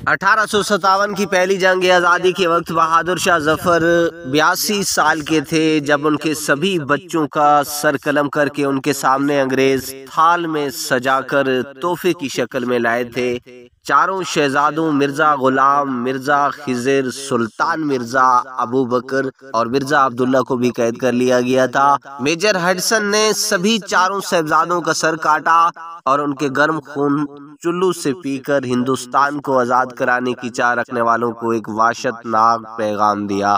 1857 کی پہلی جنگ آزادی کے وقت بہادر شاہ ظفر 82 سال کے تھے جب ان کے سبھی بچوں کا سر قلم کر کے ان کے سامنے انگریز تھال میں سجا کر تحفے کی شکل میں لائے تھے۔ چاروں شہزادوں مرزا غلام، مرزا خضر، سلطان مرزا ابو بکر اور مرزا عبداللہ کو بھی قید کر لیا گیا تھا۔ میجر ہڈسن نے سبھی چاروں صاحبزادوں کا سر کاٹا اور ان کے گرم خون چلو سے پی کر ہندوستان کو آزاد کرانے کی چاہ رکھنے والوں کو ایک وحشت ناک پیغام دیا۔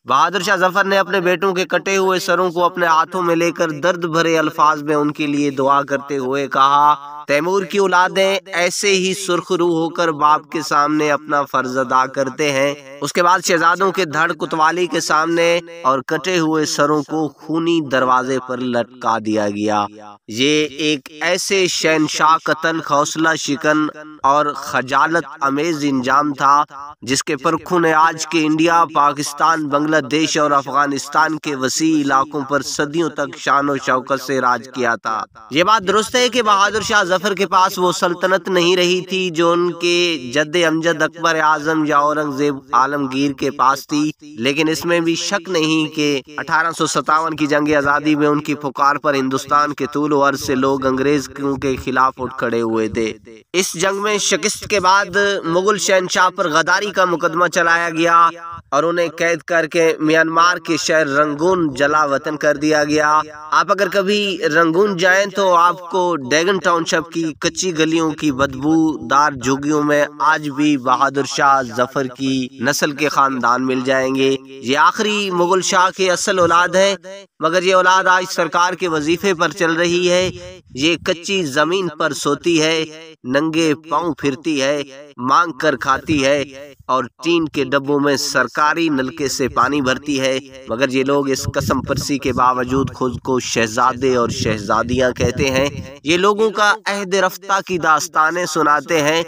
بہادر شاہ ظفر نے اپنے بیٹوں کے کٹے ہوئے سروں کو اپنے ہاتھوں میں لے کر درد بھرے الفاظ میں ان کے لیے دعا کرتے ہوئے کہا، تیمور کی اولادیں ایسے ہی سرخ روح ہو کر باپ کے سامنے اپنا فرض ادا کرتے ہیں۔ اس کے بعد شہزادوں کے دھڑ کوتوالی کے سامنے اور کٹے ہوئے سروں کو خونی دروازے پر لٹکا دیا گیا۔ یہ ایک ایسے شہنشاہ قتل، حوصلہ شکن اور خجالت امیز انجام تھا جس کے پرکھوں نے آج کے انڈیا، پاکستان، بنگلہ دیش اور افغانستان کے وسیع علاقوں پر صدیوں تک شان و شوکت سے راج کیا تھا۔ یہ بات درست ہے کہ بہادر شاہ ظفر کے پاس وہ سلطنت نہیں رہی تھی جو ان کے جد امجد اکبر اعظم یا اورنگزیب عالمگیر کے پاس تھی، لیکن اس میں بھی شک نہیں کہ 1857 کی جنگ آزادی میں ان کی پکار پر ہندوستان کے طول و عرض سے لوگ انگریز کے خلاف اٹھ کھڑے ہوئے تھے۔ اس جنگ میں شکست کے بعد مغل شہنشاہ پر غداری کا مقدمہ چلایا گیا اور انہیں قید کر کے میانمار کے شہر رنگون جلا وطن کر دیا گیا۔ آپ اگر کبھی رنگون جائیں تو آپ کو ڈیگن ٹاؤن شپ کی کچی گلیوں کی بدبو دار جھوگیوں میں آج بھی بہادر شاہ ظفر کی نسل کے خاندان مل جائیں گے۔ یہ آخری مغل شاہ کے اصل اولاد ہے، مگر یہ اولاد آج سرکار کے وظیفے پر چل رہی ہے۔ یہ کچی زمین پر سوتی ہے، ننگے پاؤں پھرتی ہے، مانگ کر کھاتی ہے اور ٹین کے ڈبوں میں سرکاری نلکے سے پانی بھرتی ہے، مگر یہ لوگ اس قسم پرسی کے باوجود خود کو شہزادے اور شہزادیاں کہتے ہیں۔ یہ لوگوں کا عہد رفتہ کی داستانیں سناتے ہیں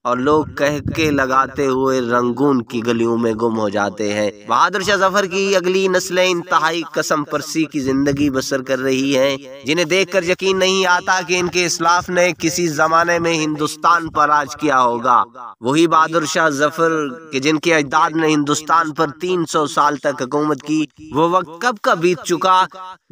اور لوگ کہہ کے لگاتے ہوئے رنگون کی گلیوں میں گم ہو جاتے ہیں۔ بہادر شاہ ظفر کی اگلی نسلیں انتہائی قسم پرسی کی زندگی بسر کر رہی ہیں، جنہیں دیکھ کر یقین نہیں آتا کہ ان کے اسلاف نے کسی زمانے میں ہندوستان پر راج کیا ہوگا۔ وہی بہادر شاہ ظفر کہ جن کے اجداد نے ہندوستان پر 300 سال تک حکومت کی، وہ وقت کب کا بیت چکا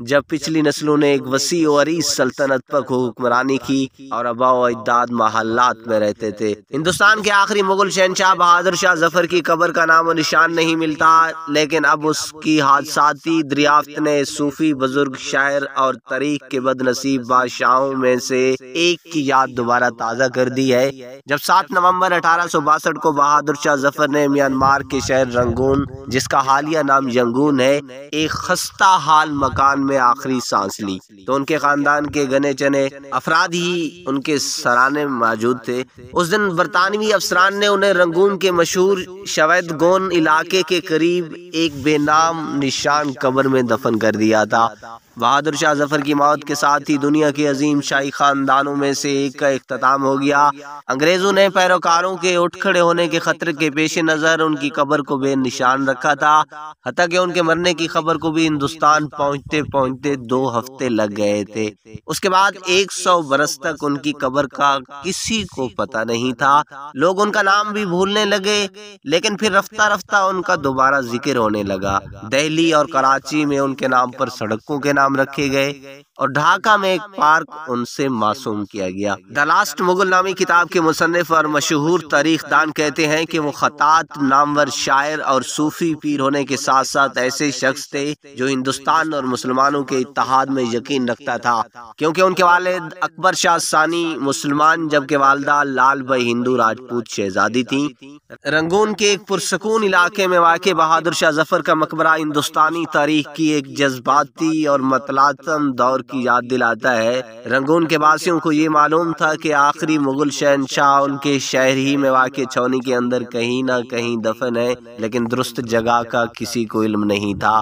جب پچھلی نسلوں نے ایک وسیع و عریض سلطنت پر حکمرانی کی اور آباء و اجداد محلات میں رہتے تھے۔ ہندوستان کے آخری مغل شہنشاہ بہادر شاہ ظفر کی قبر کا نام و نشان نہیں ملتا، لیکن اب اس کی حادثاتی دریافت نے صوفی بزرگ، شاعر اور تاریخ کے بد نصیب بادشاہوں میں سے ایک کی یاد دوبارہ تازہ کر دی ہے، جب 7 نومبر 1862 کو بہادر شاہ ظفر نے میانمار کے شہر رنگون، جس کا حالیہ نام ینگون ہے، ایک خستہ حال مکان میں آخری سانس لی، تو ان کے خاندان کے گنے چنے افراد ہی ان کے سرانے موجود تھے۔ اس دن برطانوی افسران نے انہیں رنگون کے مشہور شوید گون علاقے کے قریب ایک بے نام نشان قبر میں دفن کر دیا تھا۔ بہادر شاہ ظفر کی موت کے ساتھ ہی دنیا کے عظیم شاہی خاندانوں میں سے ایک کا اختتام ہو گیا۔ انگریزوں نے پیروکاروں کے اٹھ کھڑے ہونے کے خطرے کے پیش نظر ان کی قبر کو بے نشان رکھا تھا، حتیٰ کہ ان کے مرنے کی خبر کو بھی ہندوستان پہنچتے پہنچتے 2 ہفتے لگ گئے تھے۔ اس کے بعد 100 برس تک ان کی قبر کا کسی کو پتہ نہیں تھا۔ لوگ ان کا نام بھی بھولنے لگے، لیکن پھر رفتہ رفتہ ان کا دوبارہ ذکر ہونے لگا۔ دہلی اور کراچی میں ان کے نام پر سڑکوں کے نام رکھے گئے اور ڈھاکہ میں ایک پارک ان سے معصوم کیا گیا۔ دی لاسٹ مغل نامی کتاب کے مصنف اور مشہور تاریخ دان کہتے ہیں کہ وہ خطاط نامور شاعر اور صوفی پیر ہونے کے ساتھ ساتھ ایسے شخص تھے جو ہندوستان اور مسلمانوں کے اتحاد میں یقین رکھتا تھا، کیونکہ ان کے والد اکبر شاہ ثانی مسلمان جبکہ والدہ لال بائی ہندو راجپوت شہزادی تھیں۔ رنگون کے ایک پرسکون علاقے میں واقع بہادر شاہ ظفر کا مقبرہ ہندوستانی تاریخ کی ایک جذباتی اور متلاطم دور کی یاد دلاتا ہے۔ رنگون کے باسیوں کو یہ معلوم تھا کہ آخری مغل شہنشاہ ان کے شہر ہی میں واقع چھاؤنی کے اندر کہیں نہ کہیں دفن ہے، لیکن درست جگہ کا کسی کو علم نہیں تھا۔